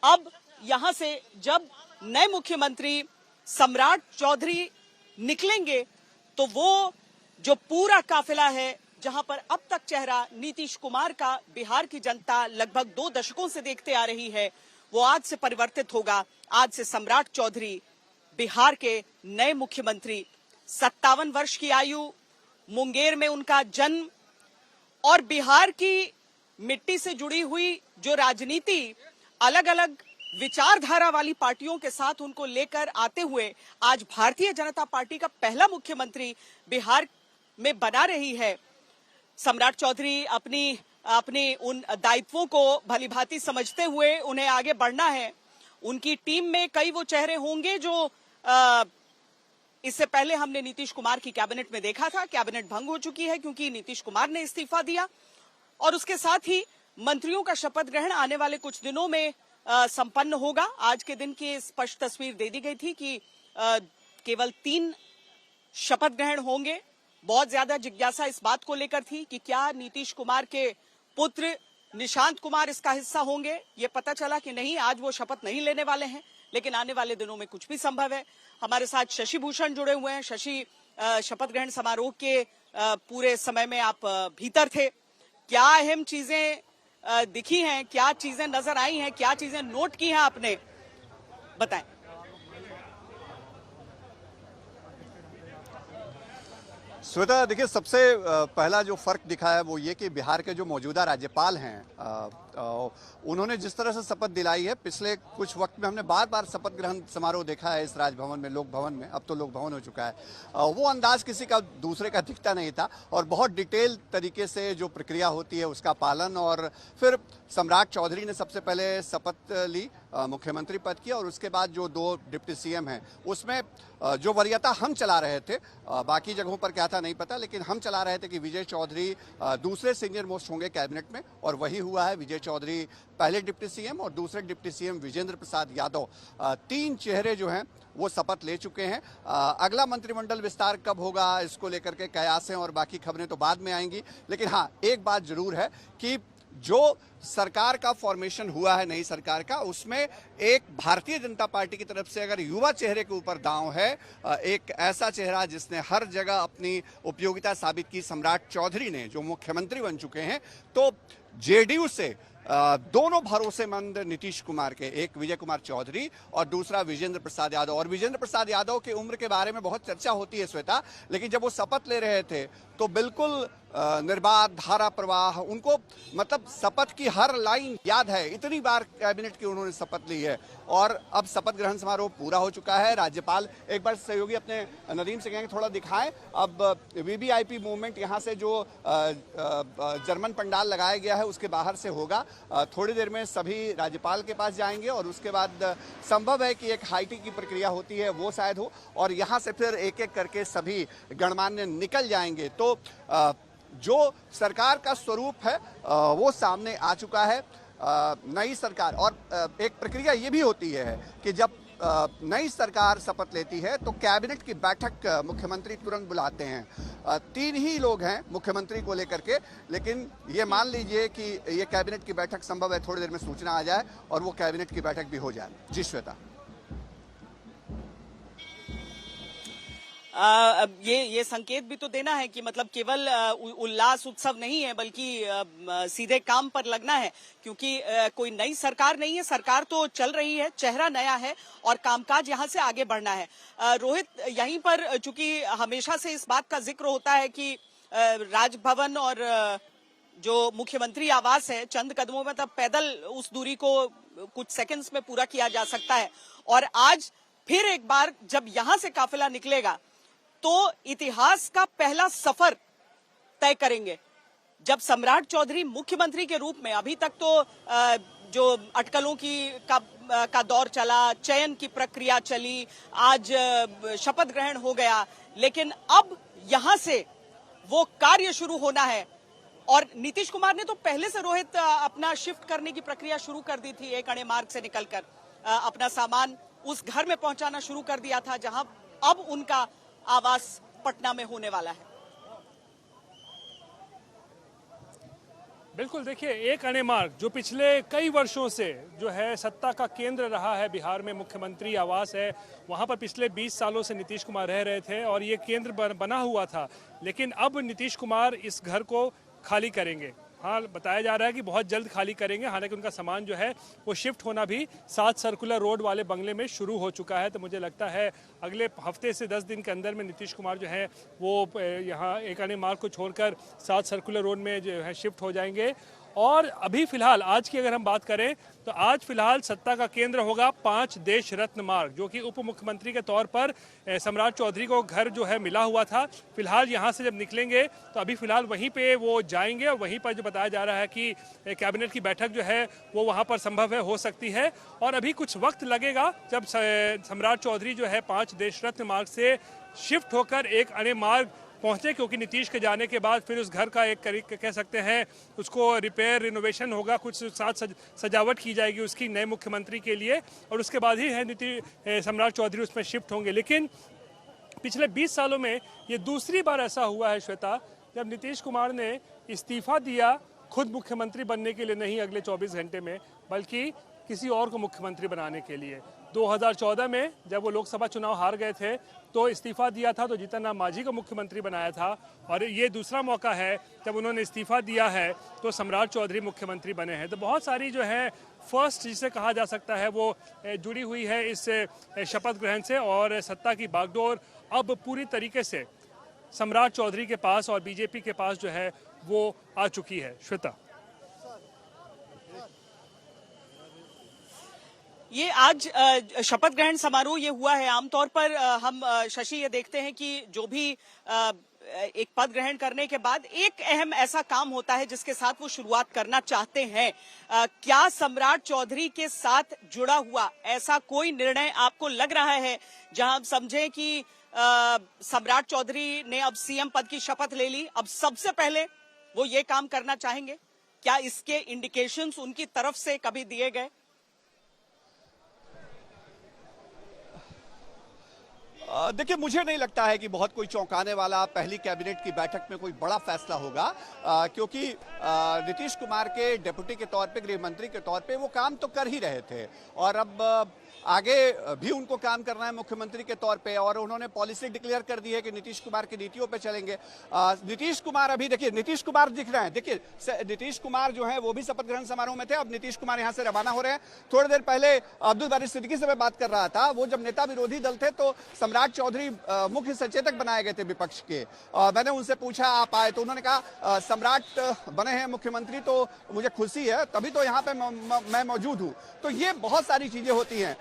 अब यहां से जब नए मुख्यमंत्री सम्राट चौधरी निकलेंगे तो वो जो पूरा काफिला है, जहां पर अब तक चेहरा नीतीश कुमार का बिहार की जनता लगभग 2 दशकों से देखते आ रही है, वो आज से परिवर्तित होगा। आज से सम्राट चौधरी बिहार के नए मुख्यमंत्री। 57 वर्ष की आयु, मुंगेर में उनका जन्म और बिहार की मिट्टी से जुड़ी हुई जो राजनीति अलग अलग विचारधारा वाली पार्टियों के साथ उनको लेकर आते हुए आज भारतीय जनता पार्टी का पहला मुख्यमंत्री बिहार में बना रही है। सम्राट चौधरी अपनी उन दायित्वों को भलीभांति समझते हुए उन्हें आगे बढ़ना है। उनकी टीम में कई वो चेहरे होंगे जो इससे पहले हमने नीतीश कुमार की कैबिनेट में देखा था। कैबिनेट भंग हो चुकी है क्योंकि नीतीश कुमार ने इस्तीफा दिया और उसके साथ ही मंत्रियों का शपथ ग्रहण आने वाले कुछ दिनों में संपन्न होगा। आज के दिन की स्पष्ट तस्वीर दे दी गई थी कि केवल 3 शपथ ग्रहण होंगे। बहुत ज्यादा जिज्ञासा इस बात को लेकर थी कि क्या नीतीश कुमार के पुत्र निशांत कुमार इसका हिस्सा होंगे। ये पता चला कि नहीं, आज वो शपथ नहीं लेने वाले हैं, लेकिन आने वाले दिनों में कुछ भी संभव है। हमारे साथ शशि भूषण जुड़े हुए हैं। शशि, शपथ ग्रहण समारोह के पूरे समय में आप भीतर थे, क्या अहम चीजें दिखी हैं, क्या चीजें नजर आई हैं, क्या चीजें नोट की हैं आपने, बताएं। श्वेता, देखिए, सबसे पहला जो फर्क दिखा है वो ये कि बिहार के जो मौजूदा राज्यपाल हैं उन्होंने जिस तरह से शपथ दिलाई है, पिछले कुछ वक्त में हमने बार बार शपथ ग्रहण समारोह देखा है इस राजभवन में, लोक भवन में, अब तो लोक भवन हो चुका है। वो अंदाज किसी का दूसरे का दिखता नहीं था और बहुत डिटेल तरीके से जो प्रक्रिया होती है उसका पालन। और फिर सम्राट चौधरी ने सबसे पहले शपथ ली मुख्यमंत्री पद की और उसके बाद जो 2 डिप्टी सीएम हैं उसमें जो वरीयता हम चला रहे थे, बाकी जगहों पर क्या था नहीं पता, लेकिन हम चला रहे थे कि विजय चौधरी दूसरे सीनियर मोस्ट होंगे कैबिनेट में और वही हुआ है। विजय चौधरी पहले डिप्टी सीएम और दूसरे डिप्टी सीएम विजेंद्र प्रसाद यादव, 3 चेहरे जो हैं वो शपथ ले चुके हैं। अगला मंत्रिमंडल विस्तार कब होगा इसको लेकर के कयास हैं और बाकी खबरें तो बाद में आएंगी, लेकिन हाँ, एक बात जरूर है कि जो सरकार का फॉर्मेशन हुआ है नई सरकार का, उसमें एक भारतीय जनता पार्टी की तरफ से अगर युवा चेहरे के ऊपर दांव है, एक ऐसा चेहरा जिसने हर जगह अपनी उपयोगिता साबित की, सम्राट चौधरी ने, जो मुख्यमंत्री बन चुके हैं, तो जेडीयू से दोनों भरोसेमंद नीतीश कुमार के, एक विजय कुमार चौधरी और दूसरा विजेंद्र प्रसाद यादव। और विजेंद्र प्रसाद यादव की उम्र के बारे में बहुत चर्चा होती है श्वेता, लेकिन जब वो शपथ ले रहे थे तो बिल्कुल निर्बाध धारा प्रवाह, उनको मतलब शपथ की हर लाइन याद है, इतनी बार कैबिनेट की उन्होंने शपथ ली है। और अब शपथ ग्रहण समारोह पूरा हो चुका है। राज्यपाल, एक बार सहयोगी अपने नदीम से कहेंगे थोड़ा दिखाएं। अब वीवीआईपी मूवमेंट यहाँ से जो जर्मन पंडाल लगाया गया है उसके बाहर से होगा। थोड़ी देर में सभी राज्यपाल के पास जाएंगे और उसके बाद संभव है कि एक हाईटी की प्रक्रिया होती है वो शायद हो, और यहाँ से फिर एक एक करके सभी गणमान्य निकल जाएंगे। तो जो सरकार का स्वरूप है वो सामने आ चुका है। नई सरकार, और एक प्रक्रिया ये भी होती है कि जब नई सरकार शपथ लेती है तो कैबिनेट की बैठक मुख्यमंत्री तुरंत बुलाते हैं। 3 ही लोग हैं मुख्यमंत्री को लेकर के, लेकिन ये मान लीजिए कि ये कैबिनेट की बैठक संभव है थोड़ी देर में सूचना आ जाए और वो कैबिनेट की बैठक भी हो जाए। जी श्वेता। ये संकेत भी तो देना है कि मतलब केवल उल्लास उत्सव नहीं है, बल्कि सीधे काम पर लगना है, क्योंकि कोई नई सरकार नहीं है, सरकार तो चल रही है, चेहरा नया है और कामकाज यहां से आगे बढ़ना है। रोहित, यहीं पर चूंकि हमेशा से इस बात का जिक्र होता है कि राजभवन और जो मुख्यमंत्री आवास है चंद कदमों में, तब पैदल उस दूरी को कुछ सेकंड्स में पूरा किया जा सकता है, और आज फिर एक बार जब यहां से काफिला निकलेगा तो इतिहास का पहला सफर तय करेंगे। जब सम्राट चौधरी मुख्यमंत्री के रूप में, अभी तक तो जो अटकलों का दौर चला, चयन की प्रक्रिया चली, आज शपथ ग्रहण हो गया, लेकिन अब यहां से वो कार्य शुरू होना है। और नीतीश कुमार ने तो पहले से रोहित अपना शिफ्ट करने की प्रक्रिया शुरू कर दी थी, एक अणे मार्ग से निकलकर अपना सामान उस घर में पहुंचाना शुरू कर दिया था जहां अब उनका आवास पटना में होने वाला है। बिल्कुल, देखिए एक अणे मार्ग जो पिछले कई वर्षों से जो है सत्ता का केंद्र रहा है बिहार में, मुख्यमंत्री आवास है, वहाँ पर पिछले 20 सालों से नीतीश कुमार रह रहे थे और ये केंद्र बना हुआ था। लेकिन अब नीतीश कुमार इस घर को खाली करेंगे। हाँ, बताया जा रहा है कि बहुत जल्द खाली करेंगे, हालांकि उनका सामान जो है वो शिफ्ट होना भी 7 सर्कुलर रोड वाले बंगले में शुरू हो चुका है। तो मुझे लगता है अगले हफ्ते से 10 दिन के अंदर में नीतीश कुमार जो है वो यहाँ एक अणे मार्ग को छोड़कर 7 सर्कुलर रोड में जो है शिफ्ट हो जाएंगे। और अभी फिलहाल आज की अगर हम बात करें तो आज फिलहाल सत्ता का केंद्र होगा 5 देश रत्न मार्ग, जो कि उप मुख्यमंत्री के तौर पर सम्राट चौधरी को घर जो है मिला हुआ था। फिलहाल यहाँ से जब निकलेंगे तो अभी फिलहाल वहीं पे वो जाएंगे और वहीं पर जो बताया जा रहा है कि कैबिनेट की बैठक जो है वो वहाँ पर संभव है, हो सकती है। और अभी कुछ वक्त लगेगा जब सम्राट चौधरी जो है 5 देश रत्न मार्ग से शिफ्ट होकर एक अणे मार्ग पहुंचे, क्योंकि नीतीश के जाने के बाद फिर उस घर का एक कह सकते हैं उसको रिपेयर रिनोवेशन होगा, कुछ साथ सजावट की जाएगी उसकी नए मुख्यमंत्री के लिए, और उसके बाद ही है सम्राट चौधरी उसमें शिफ्ट होंगे। लेकिन पिछले 20 सालों में ये दूसरी बार ऐसा हुआ है श्वेता, जब नीतीश कुमार ने इस्तीफा दिया खुद मुख्यमंत्री बनने के लिए नहीं अगले 24 घंटे में, बल्कि किसी और को मुख्यमंत्री बनाने के लिए। 2014 में जब वो लोकसभा चुनाव हार गए थे तो इस्तीफा दिया था, तो जीतन राम मांझी को मुख्यमंत्री बनाया था। और ये दूसरा मौका है जब उन्होंने इस्तीफा दिया है तो सम्राट चौधरी मुख्यमंत्री बने हैं। तो बहुत सारी जो है फर्स्ट जिसे कहा जा सकता है वो जुड़ी हुई है इस शपथ ग्रहण से, और सत्ता की बागडोर अब पूरी तरीके से सम्राट चौधरी के पास और बीजेपी के पास जो है वो आ चुकी है। श्वेता, ये आज शपथ ग्रहण समारोह ये हुआ है। आमतौर पर हम शशि ये देखते हैं कि जो भी एक पद ग्रहण करने के बाद एक अहम ऐसा काम होता है जिसके साथ वो शुरुआत करना चाहते हैं। क्या सम्राट चौधरी के साथ जुड़ा हुआ ऐसा कोई निर्णय आपको लग रहा है जहां हम समझें कि सम्राट चौधरी ने अब सीएम पद की शपथ ले ली, अब सबसे पहले वो ये काम करना चाहेंगे? क्या इसके इंडिकेशंस उनकी तरफ से कभी दिए गए? देखिए, मुझे नहीं लगता है कि बहुत कोई चौंकाने वाला पहली कैबिनेट की बैठक में कोई बड़ा फैसला होगा, क्योंकि नीतीश कुमार के डिप्टी के तौर पे, गृह मंत्री के तौर पे वो काम तो कर ही रहे थे और अब आगे भी उनको काम करना है मुख्यमंत्री के तौर पे, और उन्होंने पॉलिसी डिक्लेयर कर दी है कि नीतीश कुमार की नीतियों पे चलेंगे। नीतीश कुमार अभी देखिए, नीतीश कुमार दिख रहे हैं, देखिए नीतीश कुमार जो है वो भी शपथ ग्रहण समारोह में थे। अब नीतीश कुमार यहाँ से रवाना हो रहे हैं। थोड़ी देर पहले अब्दुल बारी सिद्दीकी से मैं बात कर रहा था, वो जब नेता विरोधी दल थे तो सम्राट चौधरी मुख्य सचेतक बनाए गए थे विपक्ष के। मैंने उनसे पूछा आप आए, तो उन्होंने कहा सम्राट बने हैं मुख्यमंत्री तो मुझे खुशी है, तभी तो यहाँ पे मैं मौजूद हूँ। तो ये बहुत सारी चीजें होती हैं।